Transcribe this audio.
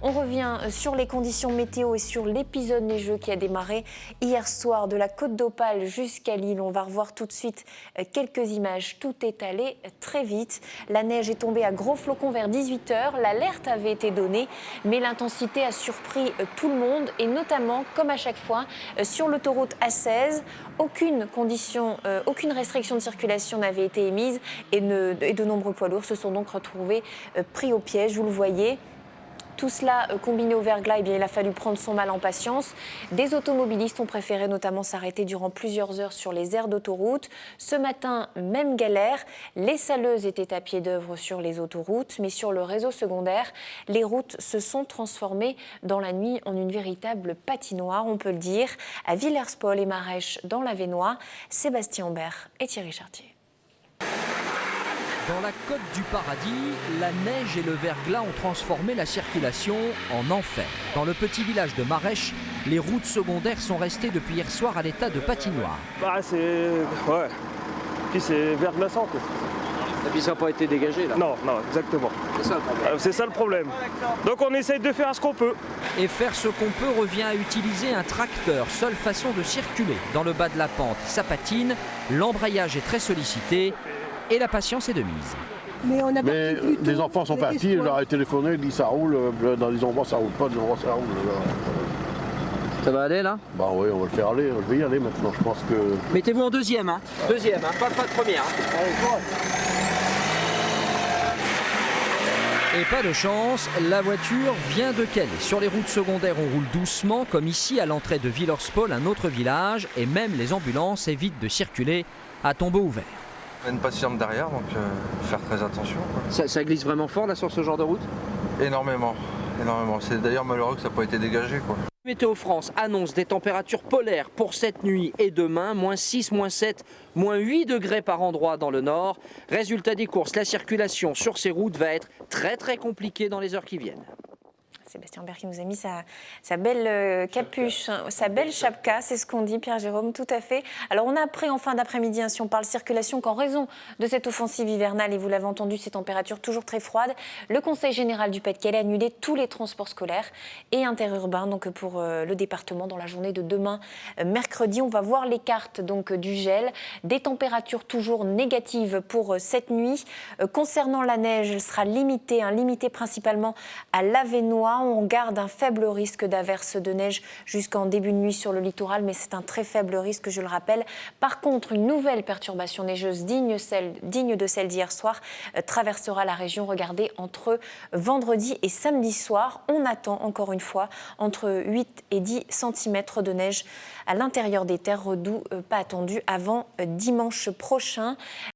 On revient sur les conditions météo et sur l'épisode neigeux qui a démarré hier soir de la Côte d'Opale jusqu'à Lille. On va revoir tout de suite quelques images. Tout est allé très vite. La neige est tombée à gros flocons vers 18h. L'alerte avait été donnée, mais l'intensité a surpris tout le monde et notamment, comme à chaque fois, sur l'autoroute A16, aucune restriction de circulation n'avait été émise et de nombreux poids lourds se sont donc retrouvés pris au piège. Vous le voyez. Tout cela combiné au verglas, il a fallu prendre son mal en patience. Des automobilistes ont préféré notamment s'arrêter durant plusieurs heures sur les aires d'autoroute. Ce matin, même galère. Les saleuses étaient à pied d'œuvre sur les autoroutes, mais sur le réseau secondaire, les routes se sont transformées dans la nuit en une véritable patinoire, on peut le dire. À Villers-Paul et Marèche, dans l'Avesnois, Sébastien Ambert et Thierry Chartier. Dans la Côte du Paradis, la neige et le verglas ont transformé la circulation en enfer. Dans le petit village de Marèche, les routes secondaires sont restées depuis hier soir à l'état de patinoire. Ouais. Puis c'est verglaçant, quoi. Et puis ça n'a pas été dégagé là. Non, exactement. C'est ça le problème. C'est ça le problème. Donc on essaye de faire ce qu'on peut. Et faire ce qu'on peut revient à utiliser un tracteur, seule façon de circuler. Dans le bas de la pente, ça patine, l'embrayage est très sollicité. Et la patience est de mise. Mais les enfants sont partis, je leur ai téléphoné, ils disent ça roule, dans les endroits ça roule pas, dans les endroits ça roule. Ça va aller là? Bah oui, on va le faire aller, je vais y aller maintenant, je pense que... Mettez-vous en deuxième, hein. Deuxième, hein. Pas de première. Hein. Et pas de chance, la voiture vient de caler. Sur les routes secondaires, on roule doucement, comme ici à l'entrée de Villers-Paul, un autre village, et même les ambulances évitent de circuler à tombeau ouvert. Il y a une patiente derrière, donc faire très attention. Ça glisse vraiment fort là sur ce genre de route? Énormément. C'est d'ailleurs malheureux que ça n'a pas été dégagé, quoi. Météo France annonce des températures polaires pour cette nuit et demain, -6, -7, -8 degrés par endroit dans le nord. Résultat des courses, la circulation sur ces routes va être très compliquée dans les heures qui viennent. Sébastien Ambert qui nous a mis sa belle capuche, sa belle chapka, c'est ce qu'on dit, Pierre-Jérôme, tout à fait. Alors on a appris en fin d'après-midi, si on parle circulation, qu'en raison de cette offensive hivernale, et vous l'avez entendu, ces températures toujours très froides, le Conseil général du Pas-de-Calais a annulé tous les transports scolaires et interurbains donc pour le département dans la journée de demain, mercredi. On va voir les cartes donc, du gel, des températures toujours négatives pour cette nuit. Concernant la neige, elle sera limitée principalement à l'Avesnois. On garde un faible risque d'averses de neige jusqu'en début de nuit sur le littoral, mais c'est un très faible risque, je le rappelle. Par contre, une nouvelle perturbation neigeuse digne de celle d'hier soir traversera la région. Regardez, entre vendredi et samedi soir, on attend encore une fois entre 8 et 10 cm de neige à l'intérieur des terres, redoux pas attendu avant dimanche prochain.